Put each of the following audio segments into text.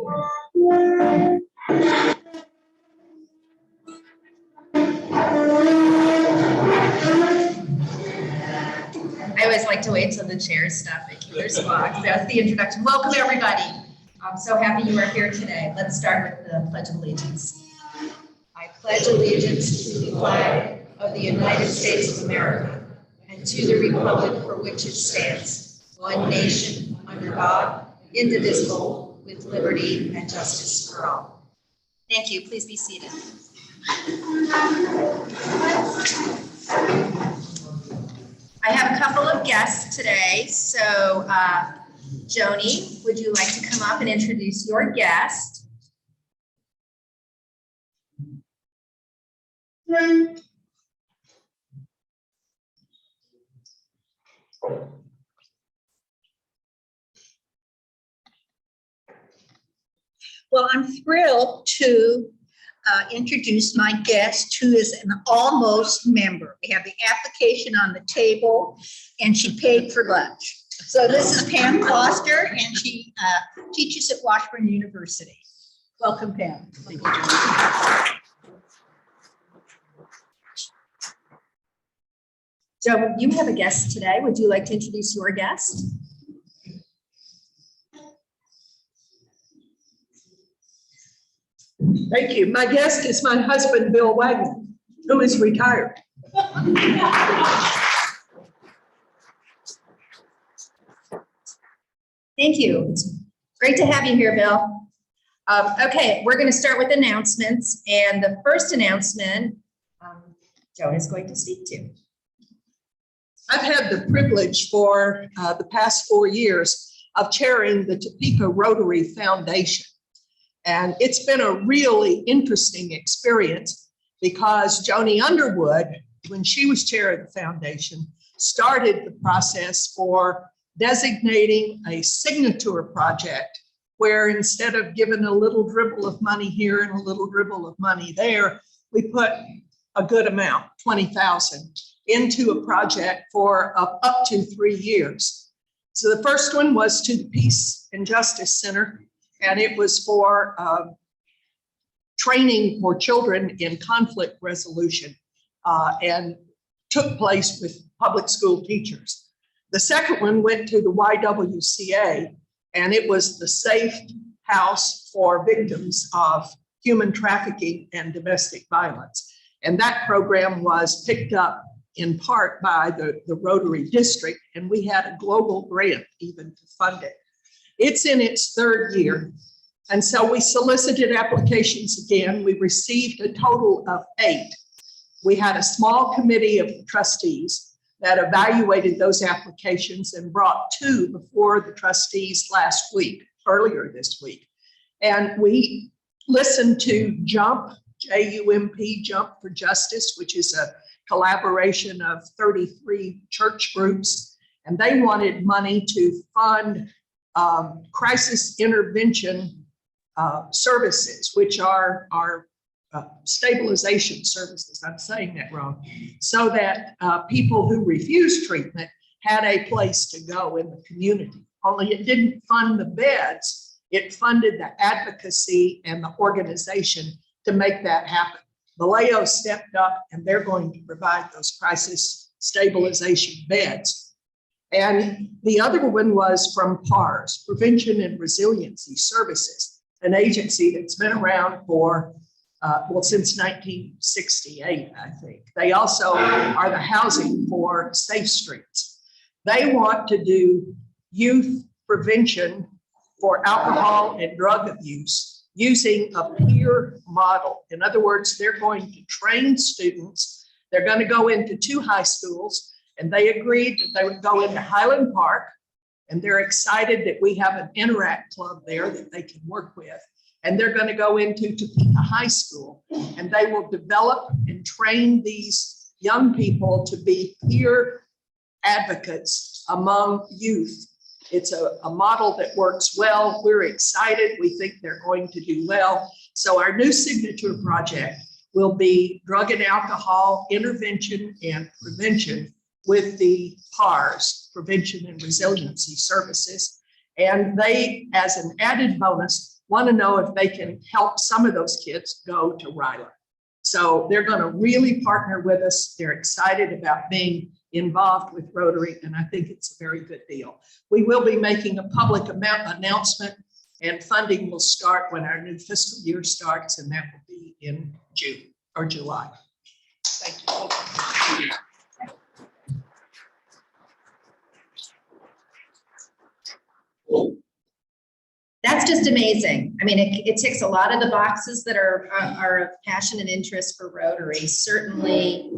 I always like to wait till the chairs stop making their spots. That's the introduction. Welcome, everybody. I'm so happy you are here today. Let's start with the Pledge of Allegiance. I pledge allegiance to the flag of the United States of America and to the republic for which it stands, one nation, under God, indivisible, with liberty and justice for all. Thank you. Please be seated. I have a couple of guests today. So, Joni, would you like to come up and introduce your guest? Well, I'm thrilled to introduce my guest, who is an almost member. We have the application on the table, and she paid for lunch. So this is Pam Foster, and she teaches at Washburn University. Welcome, Pam. Thank you, Joni. So you have a guest today. Would you like to introduce your guest? Thank you. My guest is my husband, Bill Wagner, who is retired. Thank you. It's great to have you here, Bill. Okay, we're going to start with announcements. And the first announcement, Joan is going to speak to. I've had the privilege for the past 4 years of chairing the Topeka Rotary Foundation. And it's been a really interesting experience because Joni Underwood, when she was chair of the foundation, started the process for designating a signature project where instead of giving a little dribble of money here and a little dribble of money there, we put a good amount, $20,000, into a project for up to 3 years. So the first one was to the Peace and Justice Center, and it was for training for children in conflict resolution and took place with public school teachers. The second one went to the YWCA, and it was the safe house for victims of human trafficking and domestic violence. And that program was picked up in part by the Rotary District, and we had a global grant even to fund it. It's in its 3rd year. And so we solicited applications again. We received a total of 8. We had a small committee of trustees that evaluated those applications and brought 2 before the trustees earlier this week. And we listened to JUMP, J-U-M-P, Jump for Justice, which is a collaboration of 33 church groups. And they wanted money to fund crisis intervention services, which are stabilization services. I'm saying that wrong. So that people who refuse treatment had a place to go in the community. Only it didn't fund the beds. It funded the advocacy and the organization to make that happen. Vallejo stepped up, and they're going to provide those crisis stabilization beds. And the other one was from PARS, Prevention and Resiliency Services, an agency that's been around for, since 1968, I think. They also are the housing for Safe Streets. They want to do youth prevention for alcohol and drug abuse using a peer model. In other words, they're going to train students. They're going to go into 2 high schools, and they agreed that they would go into Highland Park, and they're excited that we have an Interact Club there that they can work with. And they're going to go into Topeka High School, and they will develop and train these young people to be peer advocates among youth. It's a model that works well. We're excited. We think they're going to do well. So our new signature project will be drug and alcohol intervention and prevention with the PARS, Prevention and Resiliency Services. And they, as an added bonus, want to know if they can help some of those kids go to Ryler. So they're going to really partner with us. They're excited about being involved with Rotary, and I think it's a very good deal. We will be making a public announcement, and funding will start when our new fiscal year starts, and that will be in June or July. Thank you. That's just amazing. I mean, it ticks a lot of the boxes that are of passion and interest for Rotary. Certainly,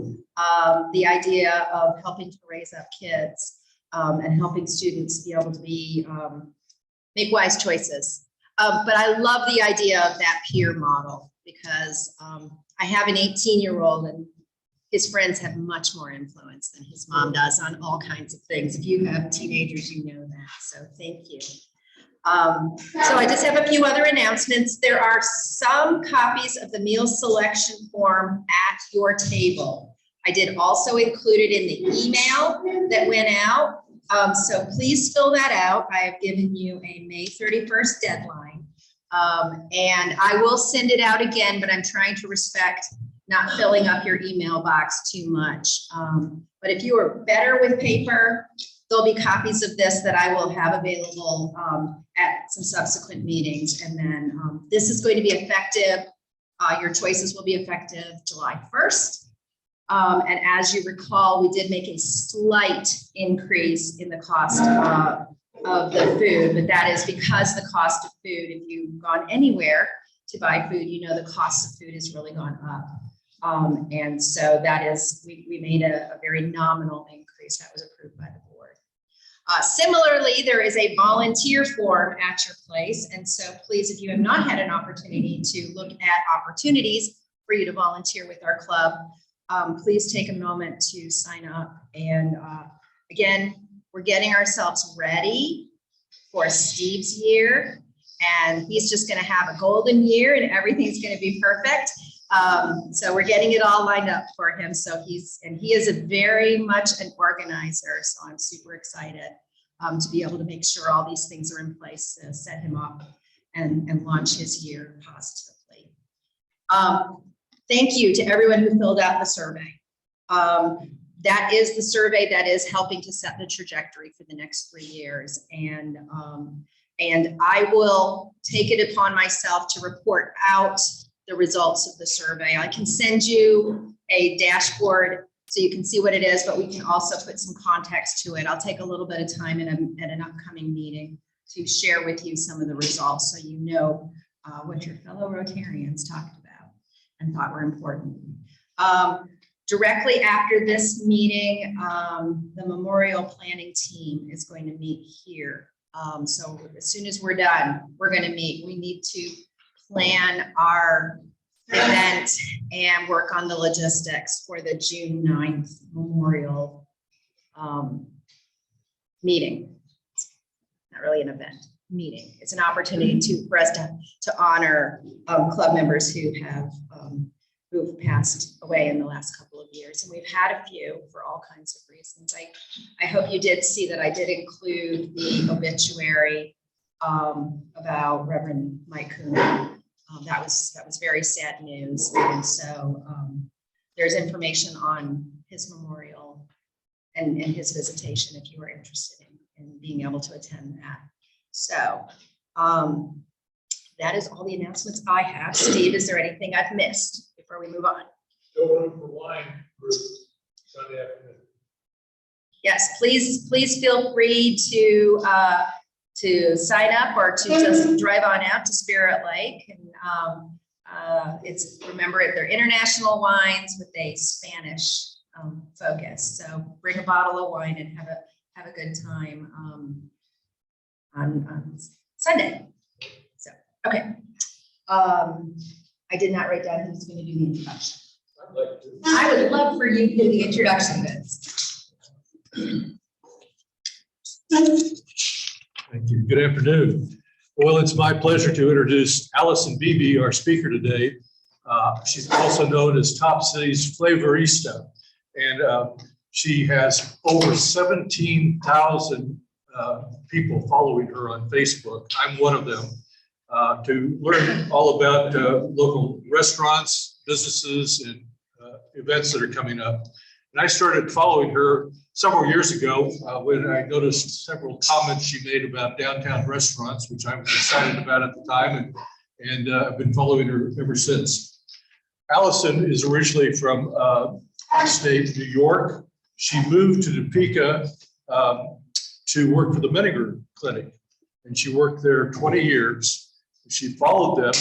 the idea of helping to raise up kids and helping students be able to make wise choices. But I love the idea of that peer model because I have an 18-year-old and his friends have much more influence than his mom does on all kinds of things. If you have teenagers, you know that. So thank you. So I just have a few other announcements. There are some copies of the meal selection form at your table. I did also include it in the email that went out. So please fill that out. I have given you a May 31st deadline. And I will send it out again, but I'm trying to respect not filling up your email box too much. But if you are better with paper, there'll be copies of this that I will have available at some subsequent meetings. And then this is going to be effective. Your choices will be effective July 1st. And as you recall, we did make a slight increase in the cost of the food, but that is because the cost of food, if you've gone anywhere to buy food, you know the cost of food has really gone up. And so that is, we made a very nominal increase that was approved by the board. Similarly, there is a volunteer form at your place. And so please, if you have not had an opportunity to look at opportunities for you to volunteer with our club, please take a moment to sign up. And again, we're getting ourselves ready for Steve's year. And he's just going to have a golden year and everything's going to be perfect. So we're getting it all lined up for him. So he is a very much an organizer. So I'm super excited to be able to make sure all these things are in place to set him up and launch his year positively. Thank you to everyone who filled out the survey. That is the survey that is helping to set the trajectory for the next 3 years. And I will take it upon myself to report out the results of the survey. I can send you a dashboard so you can see what it is, but we can also put some context to it. I'll take a little bit of time at an upcoming meeting to share with you some of the results so you know what your fellow Rotarians talked about and thought were important. Directly after this meeting, the memorial planning team is going to meet here. So as soon as we're done, we're going to meet. We need to plan our event and work on the logistics for the June 9th memorial meeting. Not really an event, meeting. It's an opportunity for us to honor club members who've passed away in the last couple of years. And we've had a few for all kinds of reasons. I hope you did see that I did include the obituary about Reverend Mike Cooney. That was very sad news. And so there's information on his memorial and his visitation if you are interested in being able to attend that. So that is all the announcements I have. Steve, is there anything I've missed before we move on? Still room for wine for Sunday afternoon. Yes, please feel free to sign up or to just drive on out to Spirit Lake. And remember, they're international wines with a Spanish focus. So bring a bottle of wine and have a good time on Sunday. So, okay. I did not write down who's going to do the introduction. I'd like to. I would love for you to do the introduction, Vince. Thank you. Good afternoon. Well, it's my pleasure to introduce Alison Beebe, our speaker today. She's also known as Top City's Flavorista, and she has over 17,000 people following her on Facebook. I'm one of them. to learn all about local restaurants, businesses, and events that are coming up. And I started following her several years ago when I noticed several comments she made about downtown restaurants, which I was excited about at the time, and I've been following her ever since. Alison is originally from upstate New York. She moved to Topeka to work for the Menninger Clinic, and she worked there 20 years. She followed them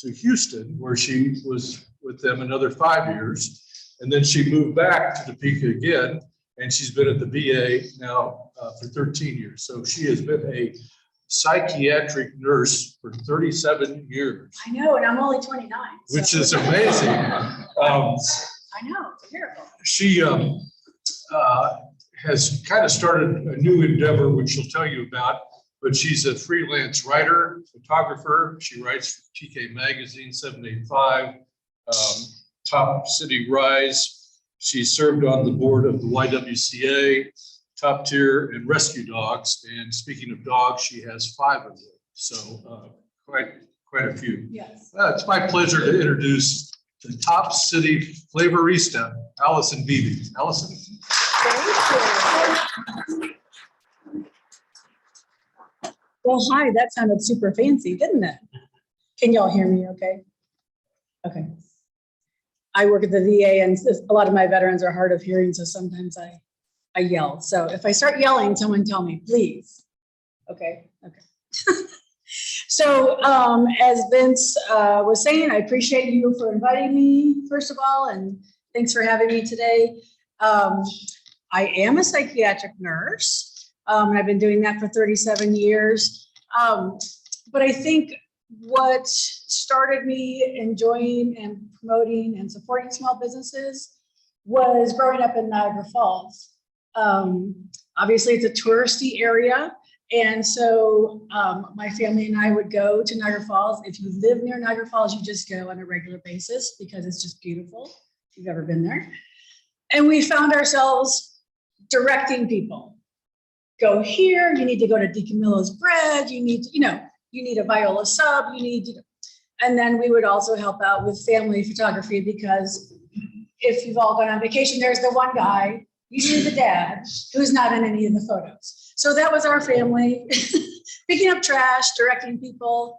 to Houston, where she was with them another 5 years. And then she moved back to Topeka again, and she's been at the VA now for 13 years. So she has been a psychiatric nurse for 37 years. I know, and I'm only 29. Which so- is amazing. I know, it's a miracle. She has kind of started a new endeavor, which she'll tell you about, but she's a freelance writer, photographer. She writes for TK Magazine, 785, Top City Rise. She served on the board of the YWCA, Top Tier, and Rescue Dogs. And speaking of dogs, she has 5 of them. So quite a few. Yes. It's my pleasure to introduce the Top City Flavorista, Alison Beebe. Alison? Well, hi, that sounded super fancy, didn't it? Can y'all hear me okay? Okay. I work at the VA and a lot of my veterans are hard of hearing, so sometimes I yell. So if I start yelling, someone tell me, please. Okay, okay. So as Vince was saying, I appreciate you for inviting me, first of all, and thanks for having me today. I am a psychiatric nurse, and I've been doing that for 37 years. But I think what started me enjoying and promoting and supporting small businesses was growing up in Niagara Falls. Obviously, it's a touristy area. And so my family and I would go to Niagara Falls. If you live near Niagara Falls, you just go on a regular basis because it's just beautiful, if you've ever been there. And we found ourselves directing people. Go here, you need to go to Deacon Millow's Bread, you need, you need a Viola sub, you need, and then we would also help out with family photography because if you've all gone on vacation, there's the one guy, usually the dad, who's not in any of the photos. So that was our family, picking up trash, directing people,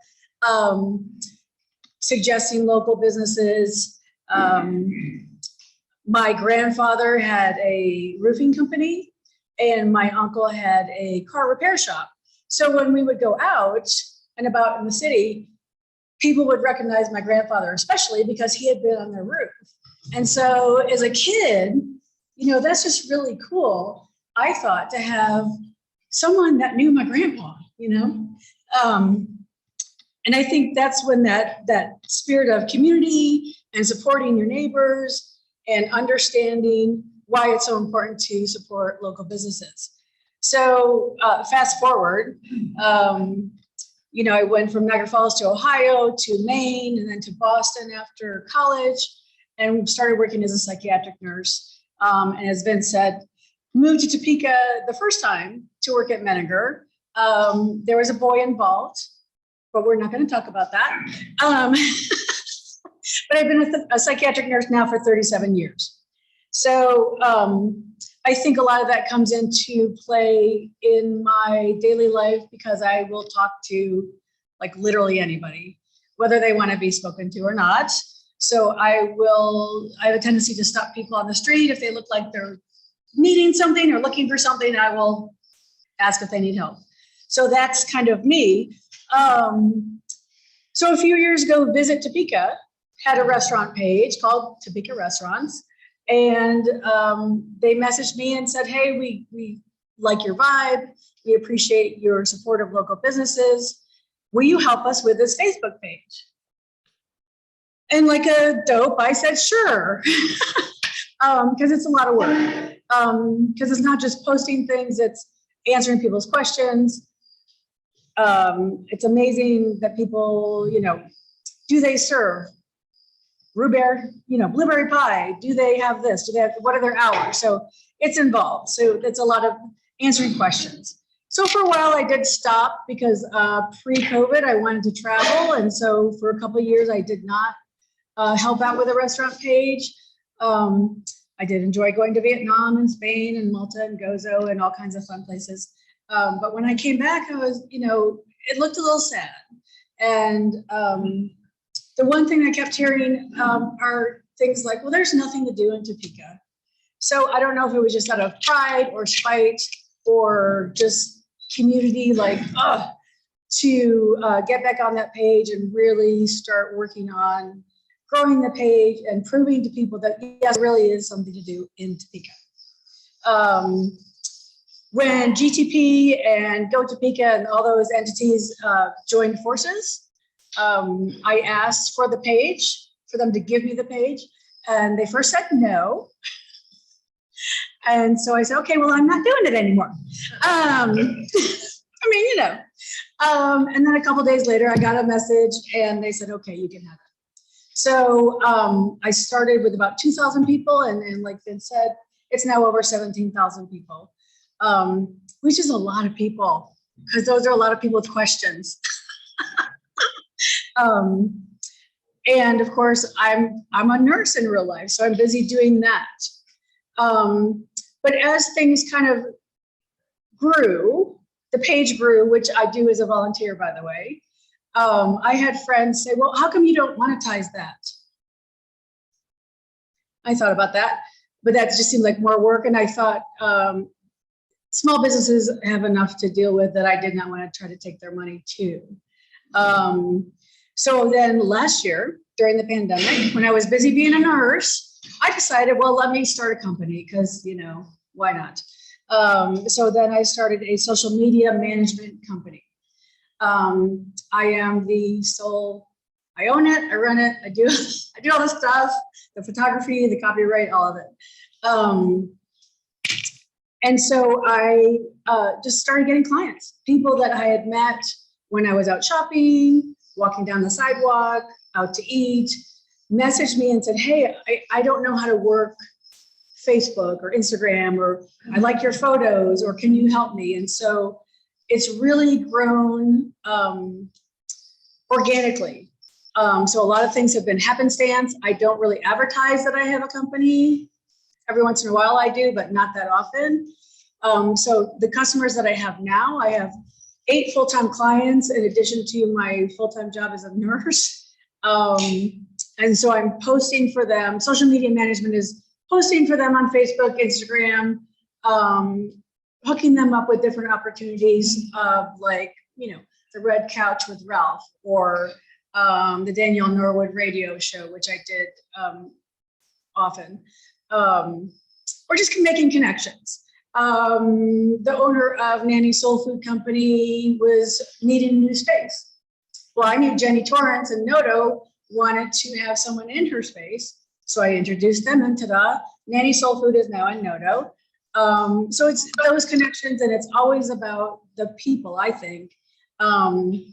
suggesting local businesses. My grandfather had a roofing company and my uncle had a car repair shop. So when we would go out and about in the city, people would recognize my grandfather, especially because he had been on their roof. And so as a kid, that's just really cool. I thought to have someone that knew my grandpa, and I think that's when that spirit of community and supporting your neighbors and understanding why it's so important to support local businesses. So fast forward, I went from Niagara Falls to Ohio to Maine and then to Boston after college and started working as a psychiatric nurse. And as Vince said, moved to Topeka the first time to work at Menninger. There was a boy involved, but we're not going to talk about that. But I've been a psychiatric nurse now for 37 years. So I think a lot of that comes into play in my daily life because I will talk to like literally anybody, whether they want to be spoken to or not. So I have a tendency to stop people on the street if they look like they're needing something or looking for something, I will ask if they need help. So that's kind of me. So a few years ago, Visit Topeka had a restaurant page called Topeka Restaurants. And they messaged me and said, hey, we like your vibe. We appreciate your support of local businesses. Will you help us with this Facebook page? And like a dope, I said, sure. Because it's a lot of work. Because it's not just posting things, it's answering people's questions. It's amazing that people, do they serve blueberry pie? Do they have this? What are their hours? So it's involved. So it's a lot of answering questions. So for a while I did stop because pre-COVID I wanted to travel. And so for a couple of years I did not help out with a restaurant page. I did enjoy going to Vietnam and Spain and Malta and Gozo and all kinds of fun places. But when I came back, I was, it looked a little sad. And the one thing I kept hearing are things like, well, there's nothing to do in Topeka. So I don't know if it was just out of pride or spite or just community, like, to get back on that page and really start working on growing the page and proving to people that, yes, there really is something to do in Topeka. When GTP and Go Topeka and all those entities joined forces, I asked for the page, for them to give me the page, and they first said no. And so I said, okay, well, I'm not doing it anymore. And then a couple days later, I got a message and they said, okay, you can have it. So I started with about 2,000 people, and like Vince said, it's now over 17,000 people, which is a lot of people, because those are a lot of people with questions. And of course, I'm a nurse in real life, so I'm busy doing that. But as things kind of grew, the page grew, which I do as a volunteer, by the way. I had friends say, well, how come you don't monetize that? I thought about that, but that just seemed like more work. And I thought small businesses have enough to deal with that I did not want to try to take their money too. So then last year during the pandemic, when I was busy being a nurse, I decided, well, let me start a company because, why not? So then I started a social media management company. I am the sole, I own it, I run it, I do all the stuff, the photography, the copyright, all of it. And so I just started getting clients, people that I had met when I was out shopping, walking down the sidewalk, out to eat, messaged me and said, hey, I don't know how to work Facebook or Instagram, or I like your photos, or can you help me? And so it's really grown organically. So a lot of things have been happenstance. I don't really advertise that I have a company. Every once in a while I do, but not that often. So the customers that I have now, I have 8 full-time clients in addition to my full-time job as a nurse. And so I'm posting for them. Social media management is posting for them on Facebook, Instagram, hooking them up with different opportunities of like, the Red Couch with Ralph, or the Danielle Norwood radio show, which I did often, or just making connections. The owner of Nanny Soul Food Company was needing new space. Well, I knew Jenny Torrance and Noto wanted to have someone in her space. So I introduced them, and ta-da, Nanny Soul Food is now in Noto. So it's those connections, and it's always about the people, I think. And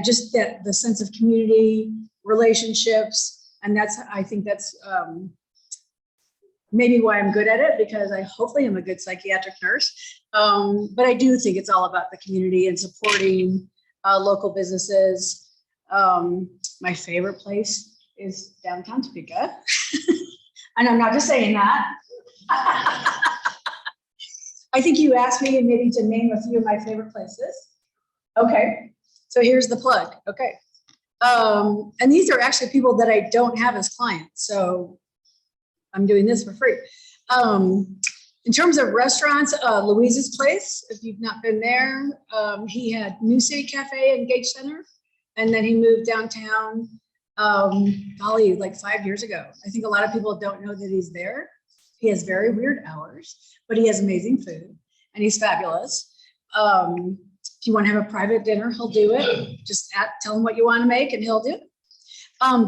just that the sense of community, relationships, and I think that's maybe why I'm good at it, because I hopefully am a good psychiatric nurse. But I do think it's all about the community and supporting local businesses. My favorite place is downtown Topeka. And I'm not just saying that. I think you asked me maybe to name a few of my favorite places. Okay, so here's the plug. Okay. And these are actually people that I don't have as clients, so I'm doing this for free. In terms of restaurants, Louise's Place, if you've not been there, he had New City Cafe and Gage Center, and then he moved downtown, golly, like 5 years ago. I think a lot of people don't know that he's there. He has very weird hours, but he has amazing food, and he's fabulous. If you want to have a private dinner, he'll do it. Just tell him what you want to make, and he'll do it.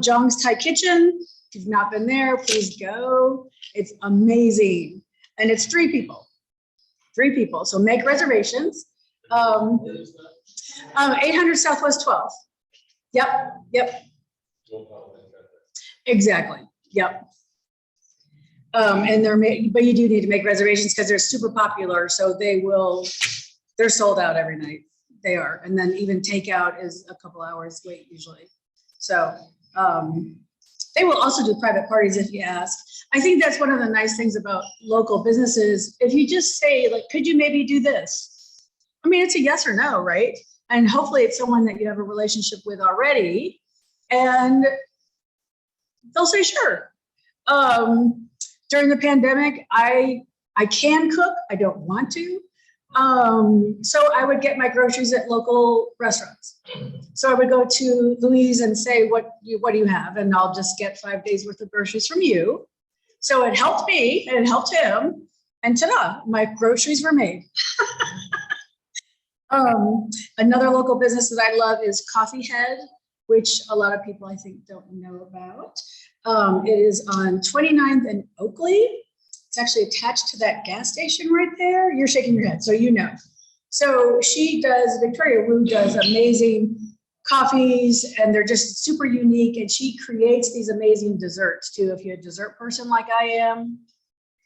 Jong's Thai Kitchen. If you've not been there, please go. It's amazing. And it's 3 people. 3 people. So make reservations. 800 Southwest 12th. Yep. Exactly. Yep. And but you do need to make reservations because they're super popular. So they're sold out every night. They are. And then even takeout is a couple hours wait usually. So they will also do private parties if you ask. I think that's one of the nice things about local businesses. If you just say, like, could you maybe do this? I mean, it's a yes or no, right? And hopefully it's someone that you have a relationship with already. And they'll say, sure. During the pandemic, I can cook. I don't want to. So I would get my groceries at local restaurants. So I would go to Louise and say, what do you have? And I'll just get 5 days worth of groceries from you. So it helped me and it helped him. And ta-da, my groceries were made. Another local business that I love is Coffee Head, which a lot of people I think don't know about. It is on 29th and Oakley. It's actually attached to that gas station right there. You're shaking your head, so you know. So Victoria Wu does amazing coffees, and they're just super unique, and she creates these amazing desserts too. If you're a dessert person like I am,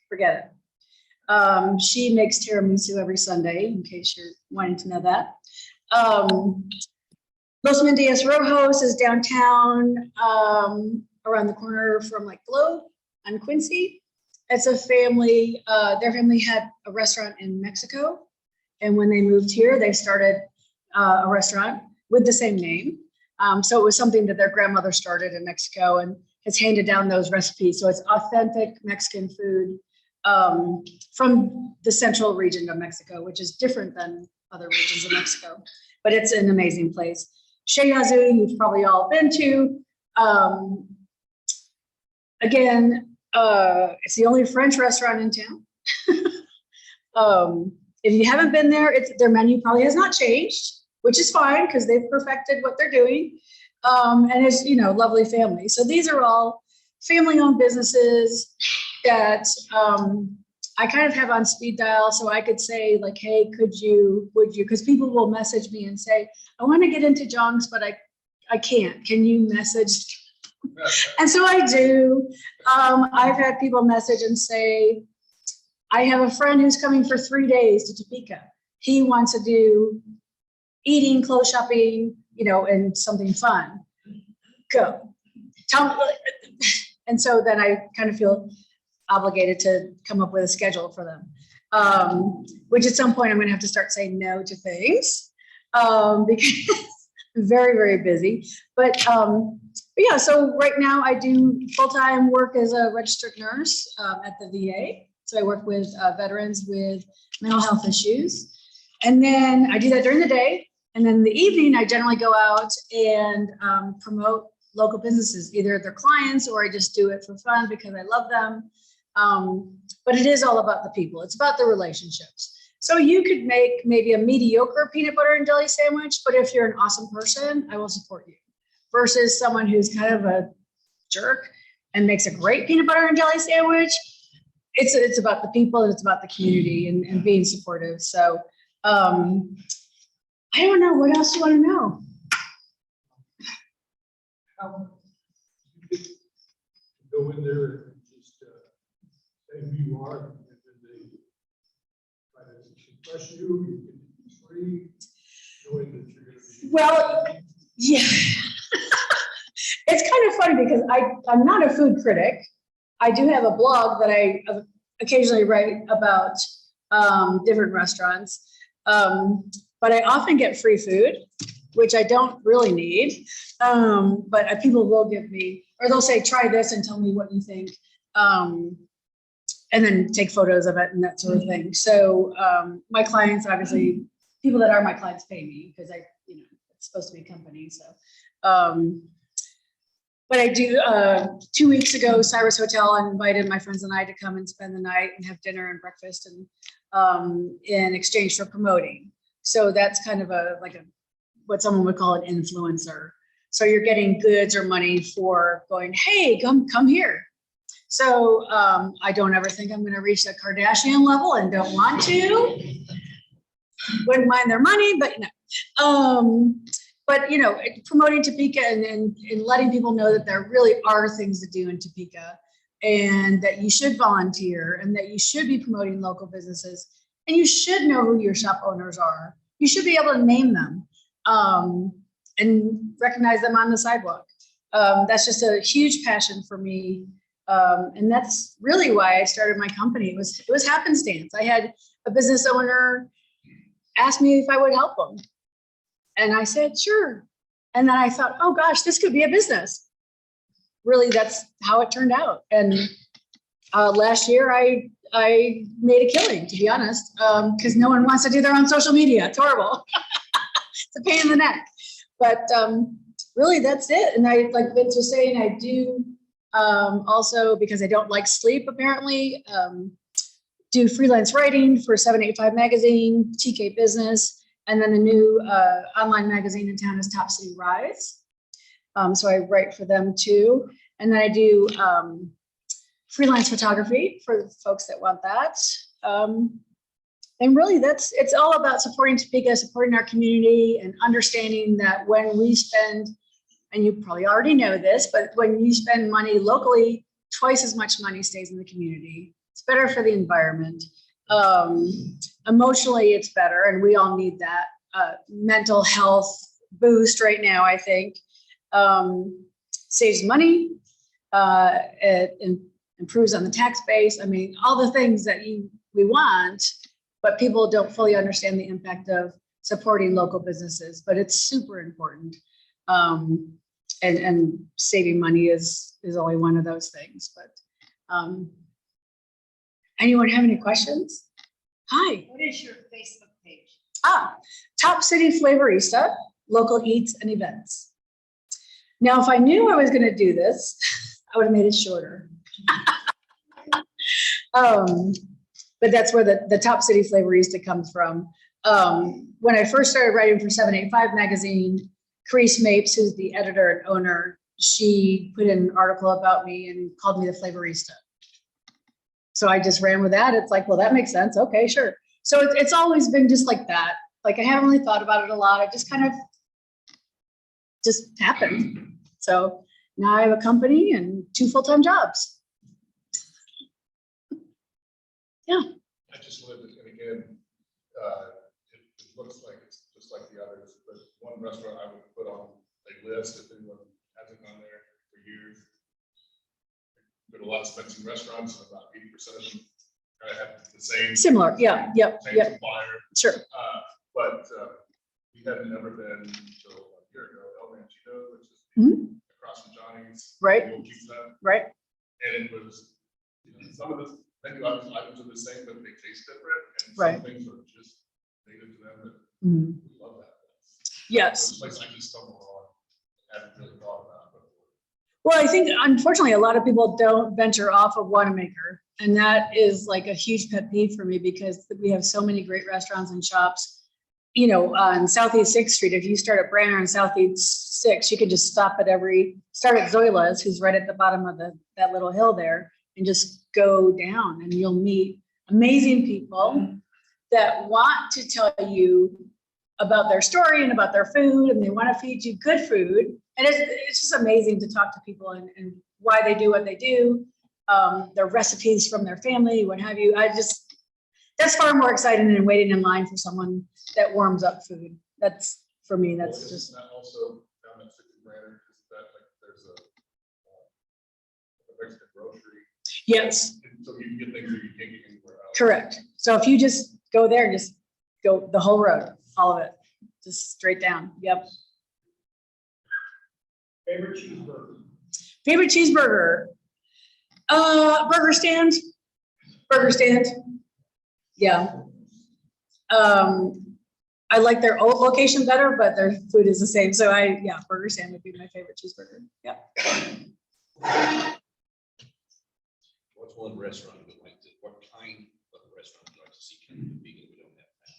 forget it. She makes tiramisu every Sunday, in case you're wanting to know that. Los Mendias Rojos is downtown, around the corner from like Globe on Quincy. It's a family, their family had a restaurant in Mexico. And when they moved here, they started a restaurant with the same name. So it was something that their grandmother started in Mexico and has handed down those recipes. So it's authentic Mexican food from the central region of Mexico, which is different than other regions of Mexico. But it's an amazing place. Chez Yazoo, you've probably all been to. Again, it's the only French restaurant in town. If you haven't been there, their menu probably has not changed, which is fine because they've perfected what they're doing. And it's, lovely family. So these are all family-owned businesses that I kind of have on speed dial. So I could say like, hey, would you? Because people will message me and say, I want to get into Jongs, but I can't. Can you message? And so I do. I've had people message and say, I have a friend who's coming for 3 days to Topeka. He wants to do eating, clothes shopping, and something fun. Go. Tell me. And so then I kind of feel obligated to come up with a schedule for them, which at some point I'm going to have to start saying no to things because I'm very, very busy. But yeah, so right now I do full-time work as a registered nurse at the VA. So I work with veterans with mental health issues. And then I do that during the day. And then in the evening, I generally go out and promote local businesses, either their clients or I just do it for fun because I love them. But it is all about the people. It's about the relationships. So you could make maybe a mediocre peanut butter and jelly sandwich, but if you're an awesome person, I will support you. Versus someone who's kind of a jerk and makes a great peanut butter and jelly sandwich. It's about the people and it's about the community and being supportive. So I don't know. What else do you want to know? How you go in there and just say who you are, and then they try to suppress you. You can be free, knowing that you're going to be. Well, yeah. It's kind of funny because I'm not a food critic. I do have a blog that I occasionally write about different restaurants, but I often get free food, which I don't really need, but people will give me, or they'll say, try this and tell me what you think, and then take photos of it and that sort of thing. So my clients, obviously, people that are my clients pay me because it's supposed to be a company, so. But I do, 2 weeks ago, Cyrus Hotel invited my friends and I to come and spend the night and have dinner and breakfast and in exchange for promoting. So that's kind of what someone would call an influencer. So you're getting goods or money for going, hey, come here. So I don't ever think I'm going to reach the Kardashian level and don't want to. Wouldn't mind their money, but no. But, promoting Topeka and letting people know that there really are things to do in Topeka. and that you should volunteer and that you should be promoting local businesses and you should know who your shop owners are. You should be able to name them and recognize them on the sidewalk. That's just a huge passion for me. And that's really why I started my company. It was happenstance. I had a business owner ask me if I would help them. And I said, sure. And then I thought, oh gosh, this could be a business. Really, that's how it turned out. And last year I made a killing, to be honest, because no one wants to do their own social media. It's horrible. It's a pain in the neck. But really, that's it. And I, like Vince was saying, I do also, because I don't like sleep, apparently, do freelance writing for 785 magazine, TK Business, and then the new online magazine in town is Top City Rise. So I write for them too. And then I do freelance photography for folks that want that. And really it's all about supporting Topeka, supporting our community and understanding that when we spend, and you probably already know this, but when you spend money locally, twice as much money stays in the community. It's better for the environment. Emotionally, it's better, and we all need that mental health boost right now, I think. Saves money, it improves on the tax base. I mean, all the things that we want, but people don't fully understand the impact of supporting local businesses, but it's super important. And saving money is only one of those things, but anyone have any questions? Hi. What is your Facebook page? Top City Flavorista, local eats and events. Now, if I knew I was going to do this, I would have made it shorter. But that's where the Top City Flavorista comes from. When I first started writing for 785 magazine, Carice Mapes, who's the editor and owner, she put in an article about me and called me the Flavorista. So I just ran with that. It's like, well, that makes sense. Okay, sure. So it's always been just like that. Like I haven't really thought about it a lot. It just kind of just happened. So now I have a company and 2 full-time jobs. Yeah. I just lived it, and again, it looks like it's just like the others, but one restaurant I would put on a list if anyone hasn't gone there for years. There are a lot of expensive restaurants, and about 80% of them kind of have the same. Similar, yeah, yep, Same yep, supplier, sure. but we had never been until a year ago, El Ranchito, which is Mhm. across from Johnny's. Right. the old pizza, Right, And it was, some of the menu items are the same, but they taste different, and Right. some things are just native to them, but Mhm. we love that. Yes. It's a place I just stumbled on, haven't really thought about before. Well, I think unfortunately, a lot of people don't venture off of Wanamaker. And that is like a huge pet peeve for me because we have so many great restaurants and shops. You know, on Southeast 6th Street, if you start at Branner and Southeast 6, you can just start at Zoila's, who's right at the bottom of that little hill there, and just go down and you'll meet amazing people that want to tell you about their story and about their food, and they want to feed you good food. And it's just amazing to talk to people and why they do what they do, their recipes from their family, what have you. That's far more exciting than waiting in line for someone that warms up food. That's, for me, that's Well, just, isn't that also down at 50 Branner, is that like there's a Mexican grocery, yes, and so you can get things that you can't get anywhere else. correct. So if you just go there, just go the whole road, all of it, just straight down. Yep. Favorite cheeseburger? Favorite cheeseburger? Burger stand. Burger stand. Yeah. I like their old location better, but their food is the same. So Burger stand would be my favorite cheeseburger. Yeah. What's one restaurant you would like to, what kind of restaurant would you like to see come to Beebe? We don't have that.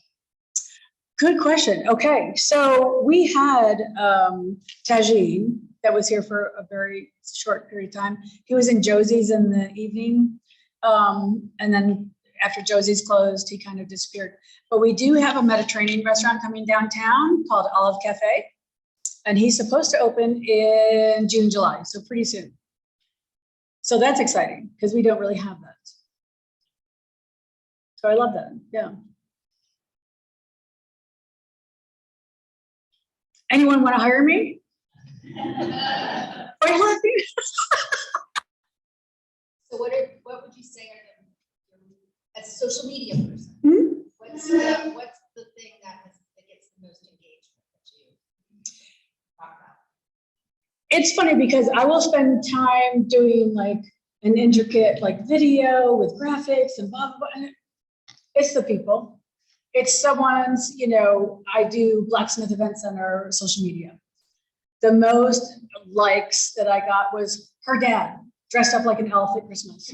Good question. Okay. So we had Tajin that was here for a very short period of time. He was in Josie's in the evening. And then after Josie's closed, he kind of disappeared. But we do have a Mediterranean restaurant coming downtown called Olive Cafe. And he's supposed to open in June, July, so pretty soon. So that's exciting because we don't really have that. So I love that. Yeah. Anyone want to hire me? Or help me? So what would you say are as a social media person? Hmm? What's the thing that gets the most engagement that you talk about? It's funny because I will spend time doing like an intricate like video with graphics and blah, blah, blah. And it's the people. It's someone's, I do blacksmith events on our social media. The most likes that I got was her dad dressed up like an elf at Christmas.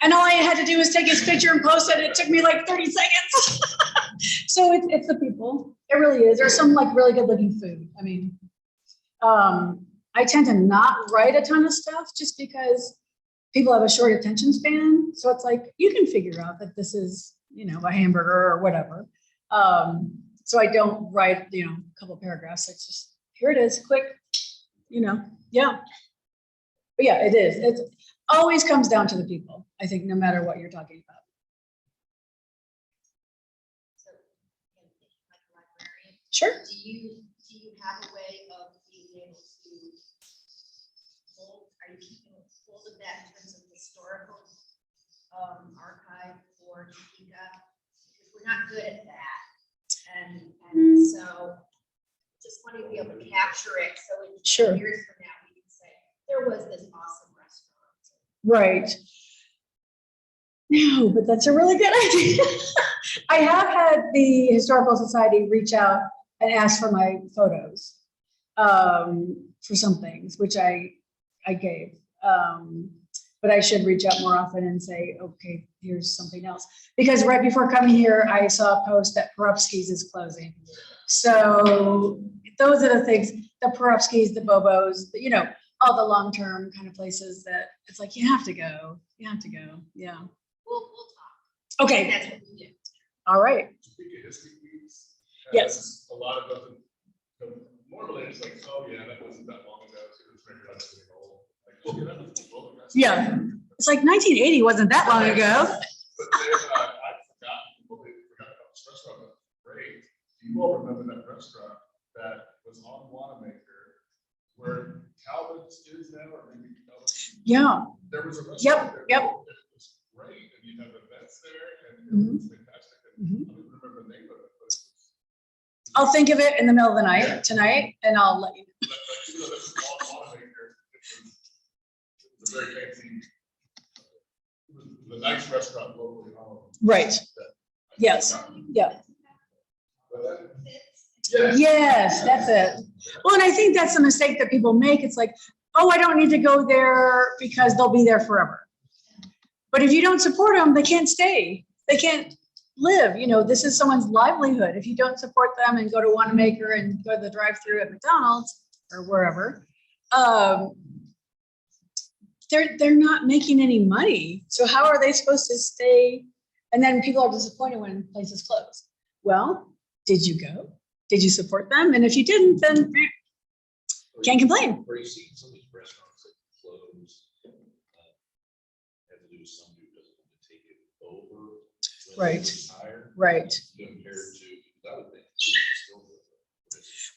And all I had to do was take his picture and post it. It took me like 30 seconds. So it's the people. It really is. There's some like really good looking food. I mean, I tend to not write a ton of stuff just because people have a short attention span. So it's like, you can figure out that this is, a hamburger or whatever. So I don't write, a couple paragraphs. It's just, here it is, quick, yeah. But yeah, it is. It always comes down to the people, I think, no matter what you're talking about. So, like a librarian, Sure. do you have a way of being able to are you keeping hold of that in terms of historical archive for Topeka? Because we're not good at that. And so just want to be able to capture it so in Sure. years from now we can say there was this awesome restaurant. Right. No, but that's a really good idea. I have had the Historical Society reach out and ask for my photos for some things, which I gave. But I should reach out more often and say, okay, here's something else. Because right before coming here, I saw a post that Perupski's is closing. So those are the things, the Perupski's, the Bobos, all the long-term kind of places that it's like, you have to go. Yeah. We'll talk. Okay. That's what we do. All right. Speak of history weeks. Yes. A lot of them, normally it's like, oh yeah, that wasn't that long ago. So it's very much getting old. Like, oh yeah, that was old. Yeah. It's like 1980 wasn't that long ago. But then I forgot about this restaurant. That was great. Do you all remember that restaurant that was on Wanamaker where Calvin's is now, or maybe Calvin's? Yeah. There was a restaurant there. Yep. It was great, and you have events there, and it was fantastic. And Mhm. I don't remember the name of it, but it was. I'll think of it in the middle of the night tonight, and I'll let you know. This was on Wanamaker. It was a very fancy. It was the nice restaurant locally. Right. Yes. Yeah. Yeah. Yes, that's it. Well, and I think that's the mistake that people make. It's like, oh, I don't need to go there because they'll be there forever. But if you don't support them, they can't stay. They can't live. This is someone's livelihood. If you don't support them and go to Wanamaker and go to the drive-through at McDonald's or wherever, they're not making any money. So how are they supposed to stay? And then people are disappointed when places close. Well, did you go? Did you support them? And if you didn't, then can't complain. Where you see some of these restaurants that close, have to do with somebody who doesn't want to take it over. when they Right. retire, Right. Compared to, that would think.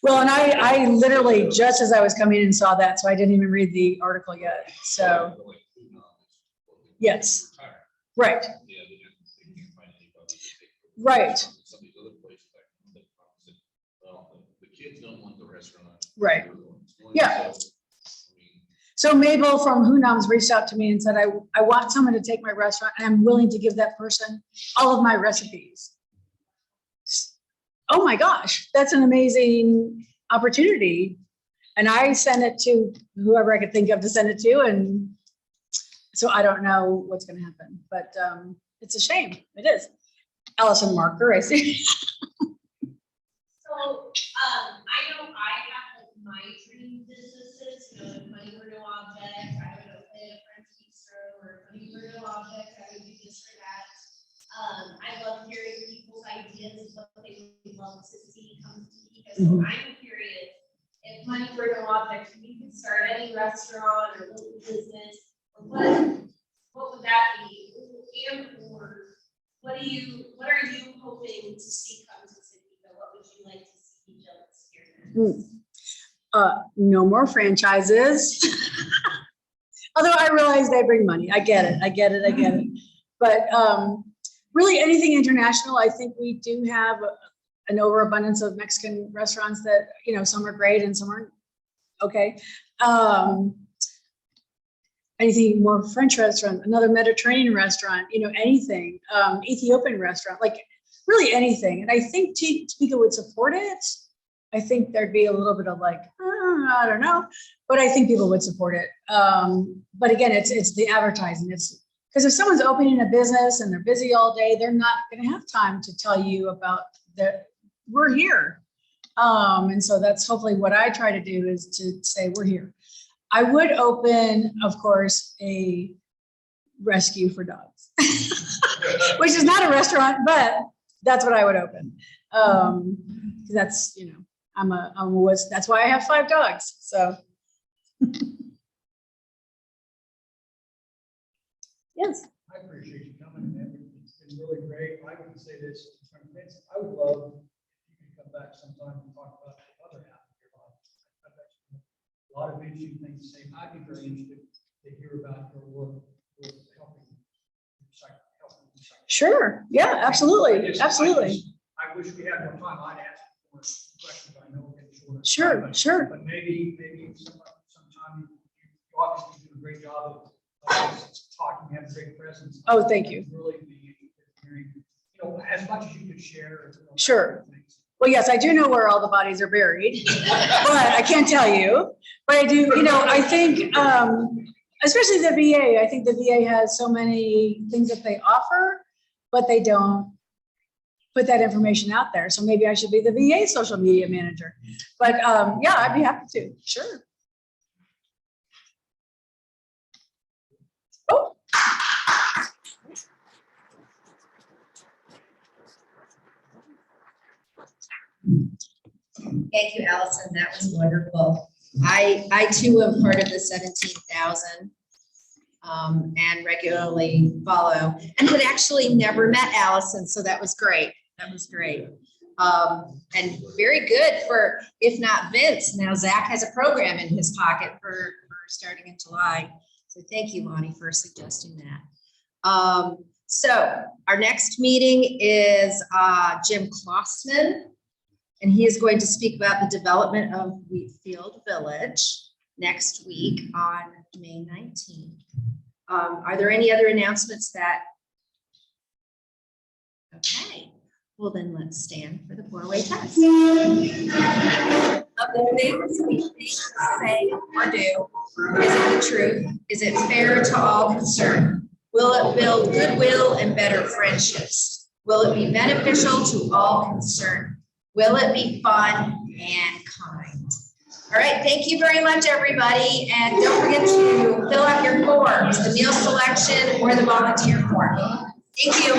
Well, and I literally, just as I was coming in, saw that, so I didn't even read the article yet. So, Yes. right, Yeah, they can't find anybody to take over. Right. Some of these other places, like, well, the kids don't want the restaurant. Right. Yeah. So, I mean, So Mabel from Hunam's reached out to me and said, I want someone to take my restaurant and I'm willing to give that person all of my recipes. Oh my gosh, that's an amazing opportunity. And I sent it to whoever I could think of to send it to. And so I don't know what's going to happen, but it's a shame. It is. Alison Marker, I see. So, I know I have like my dream businesses, like money or no object, I would open a French bistro, or money or no object, I would do this or that. I love hearing people's ideas, what they would love to see come to Topeka, so I'm curious, if money or no no object, you could start any restaurant or little business, or what would that be? And or what are you hoping to see come to Topeka? What would you like to see built here? No more franchises. Although I realize they bring money. I get it. But really anything international, I think we do have an overabundance of Mexican restaurants that, you know, some are great and some aren't okay. Anything more French restaurant, another Mediterranean restaurant, you know, anything, Ethiopian restaurant, like really anything. And I think Topeka would support it. I think there'd be a little bit of like, I don't know, but I think people would support it. But again, it's the advertising. It's because if someone's opening a business and they're busy all day, they're not going to have time to tell you about that we're here. And so that's hopefully what I try to do is to say we're here. I would open, of course, a rescue for dogs, which is not a restaurant, but that's what I would open. That's, you know, I'm a woods. That's why I have 5 dogs. So. Yes. I appreciate you coming, and it's been really great. I would say this, I would love if you could come back sometime and talk about the other half of your life. I bet you have a lot of interesting things to say. I'd be very interested to hear about your work with helping. Sure. Yeah, absolutely. Absolutely. I wish we had more time. I'd ask more questions. I know we're getting short. Sure. Sure. But maybe sometime you obviously do a great job of talking, have a great presence. Oh, thank you. Really be hearing, you know, as much as you could share. You know, Sure. Well, yes, I do know where all the bodies are buried, but I can't tell you. But I do, you know, I think, especially the VA, I think the VA has so many things that they offer, but they don't put that information out there. So maybe I should be the VA social media manager. But yeah, I'd be happy to. Sure. Oh. Thank you, Alison. That was wonderful. I too am part of the 17,000 and regularly follow, and had actually never met Alison, so that was great. That was great. And very good for, if not Vince, now Zach has a program in his pocket for starting in July. So thank you, Lonnie, for suggesting that. So our next meeting is Jim Klossman, and he is going to speak about the development of Wheatfield Village next week on May 19th. Are there any other announcements that? Okay, well then let's stand for the 4-way test. Of the things we think, say, or do, is it the truth? Is it fair to all concerned? Will it build goodwill and better friendships? Will it be beneficial to all concerned? Will it be fun and kind? All right, thank you very much, everybody. And don't forget to fill out your forms, the meal selection or the volunteer form. Thank you.